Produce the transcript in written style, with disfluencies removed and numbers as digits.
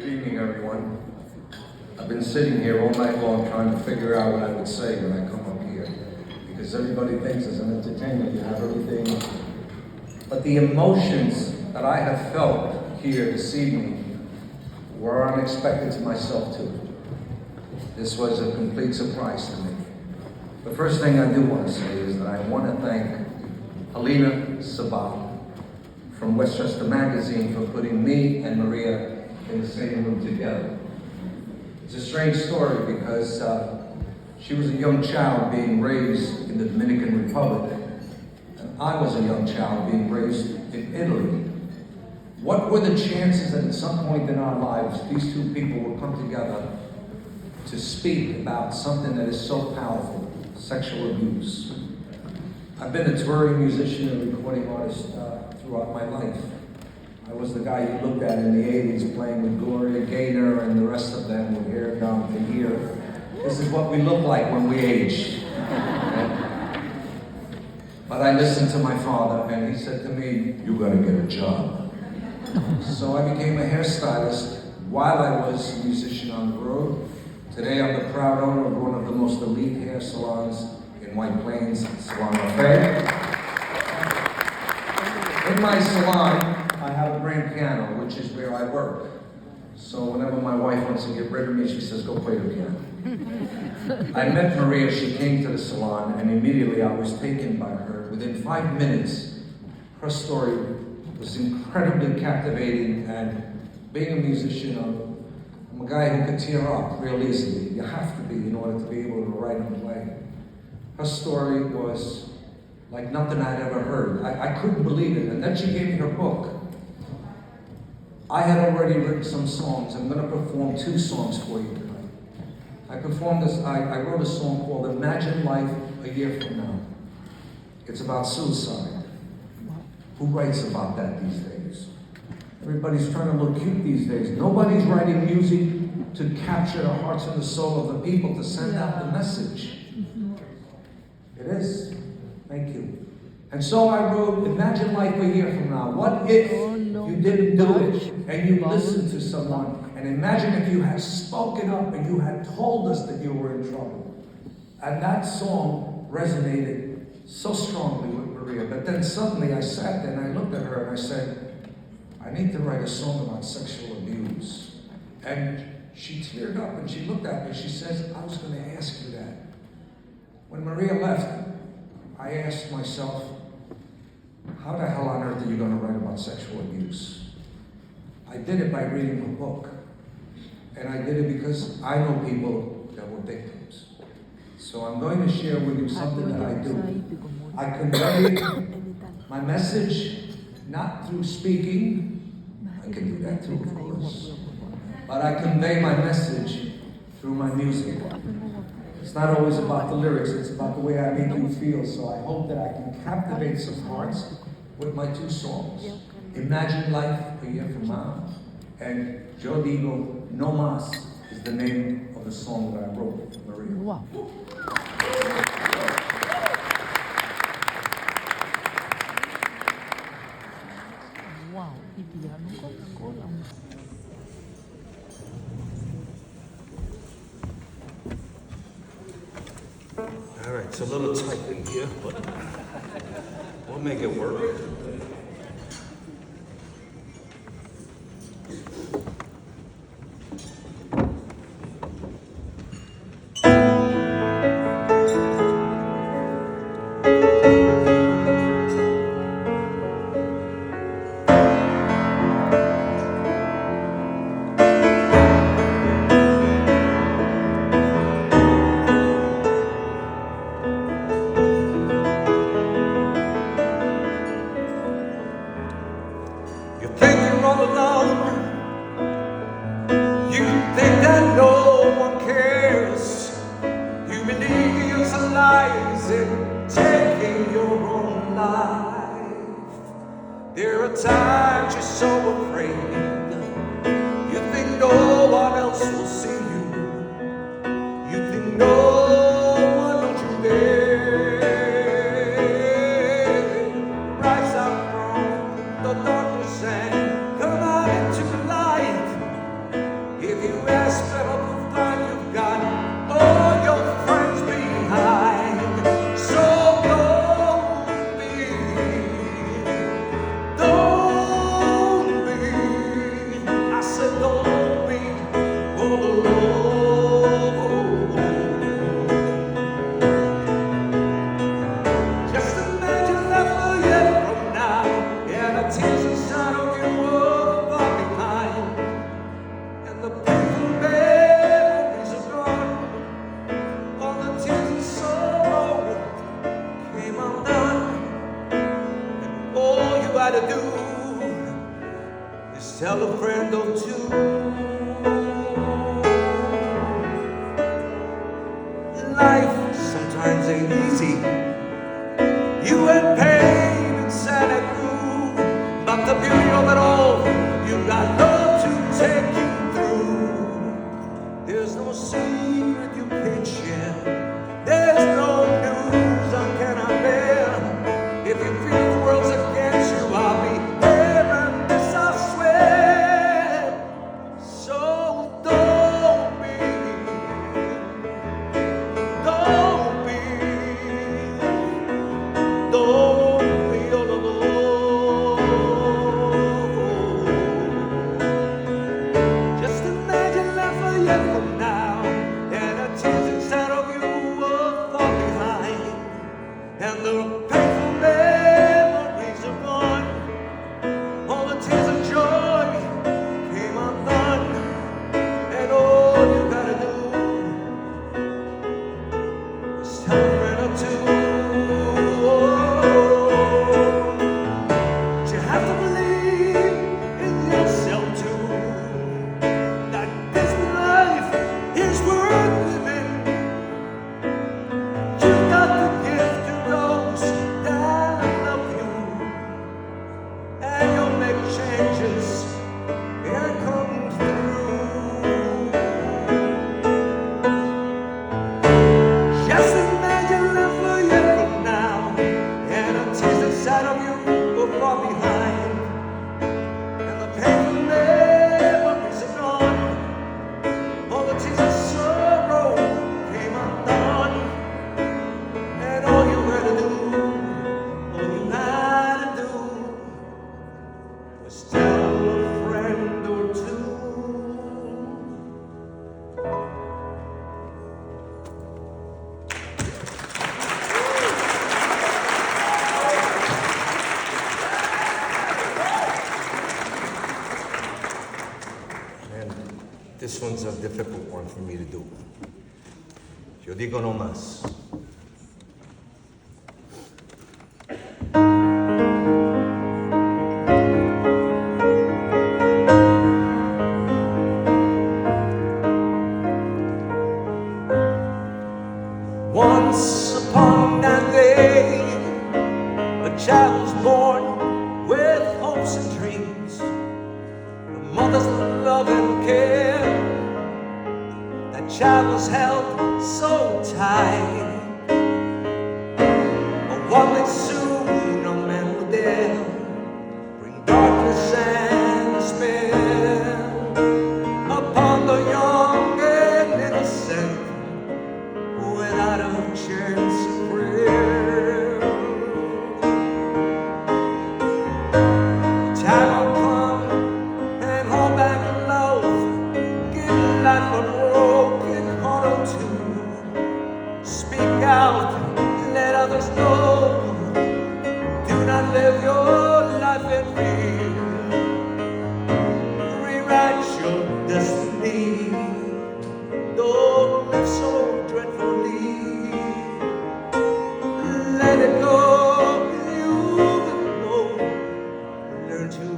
Good evening, everyone. I've been sitting here all night long trying to figure out what I would say when I come up here. Because everybody thinks as an entertainer you have everything. But the emotions that I have felt here this evening were unexpected to myself too. This was a complete surprise to me. The first thing I do want to say is that I want to thank Alina Sabat from Westchester Magazine for putting me and Maria in the same room together. It's a strange story because she was a young child being raised in the Dominican Republic, and I was a young child being raised in Italy. What were the chances that at some point in our lives these two people would come together to speak about something that is so powerful, sexual abuse? I've been a touring musician and recording artist throughout my life. I was the guy you looked at in the 80s playing with Gloria Gaynor and the rest of them with hair down to here. This is what we look like when we age. But I listened to my father and he said to me, "You gotta get a job." So I became a hairstylist while I was a musician on the road. Today I'm the proud owner of one of the most elite hair salons in White Plains, Salon Buffet. In my salon, I have a grand piano, which is where I work. So whenever my wife wants to get rid of me, she says, "Go play the piano." I met Maria, she came to the salon, and immediately I was taken by her. Within 5 minutes, her story was incredibly captivating, and being a musician, I'm a guy who can tear up real easily. You have to be in order to be able to write and play. Her story was like nothing I'd ever heard. I couldn't believe it. And then she gave me her book. I had already written some songs. I'm going to perform 2 songs for you tonight. I wrote a song called Imagine Life a Year From Now. It's about suicide. Who writes about that these days? Everybody's trying to look cute these days. Nobody's writing music to capture the hearts and the soul of the people, to send out the message. It is. Thank you. And so I wrote, imagine life a year from now. What if you didn't do it and you listened to someone? And imagine if you had spoken up and you had told us that you were in trouble. And that song resonated so strongly with Maria. But then suddenly I sat there and I looked at her and I said, I need to write a song about sexual abuse. And she teared up and she looked at me and she says, I was going to ask you that. When Maria left, I asked myself, how the hell on earth are you going to write about sexual abuse? I did it by reading her book. And I did it because I know people that were victims. So I'm going to share with you something that I do. I convey my message not through speaking. I can do that too, of course. But I convey my message through my music. It's not always about the lyrics, it's about the way I make you feel. So I hope that I can captivate some hearts with my 2 songs. Imagine Life a Year From Now, and Yo Digo No Mas is the name of the song that I wrote for Maria. Wow. Wow, y piano Coca-Cola. All right, it's a little tight in here, but we'll make it work. You think you're all alone. You think that no one cares. You believe you're socializing, taking your own life. There are times you're so afraid. You think no one else will see you. You think no one knows you there. Rise up from the darkness and come out into the light. tears inside of you were far behind, and the painful memories are gone. All the tears and sorrow came undone, and all you had to do is tell a friend or two. Life sometimes ain't easy. You had pain inside that groove, but the beauty of it all, you got love to take you through. There's no secret you can't share. There's no news I cannot bear. If you feel the world's against you, I'll be there, and this I swear. So don't be all alone. Just imagine life a year from now, and the tears inside of you will fall behind, and the painful memories are gone. All the tears of joy came undone, and all you gotta do is tell a friend or two. But you have to believe in yourself too, that this life is worth living. You got to give to those that love you, and you'll make changes and come through. Just imagine life a year from now, and the tears inside of you will fall behind, and the painful memories are gone. All the tears of sorrow came undone, and all you had to do was tell a friend or two. And this one's a difficult one for me to do. Yo digo no más. Once upon that day, a child was born with hopes and dreams, a mother's love and care. That child was held so tight, but one day soon a man would dare bring darkness and despair upon the young and innocent, without a chance of prayer. The time will come and hold back love, give life a broken heart or two. Speak out, let others know. Do not live your life in fear. Rewrite your destiny. Don't live so dreadfully. Let it go, you will know. Learn to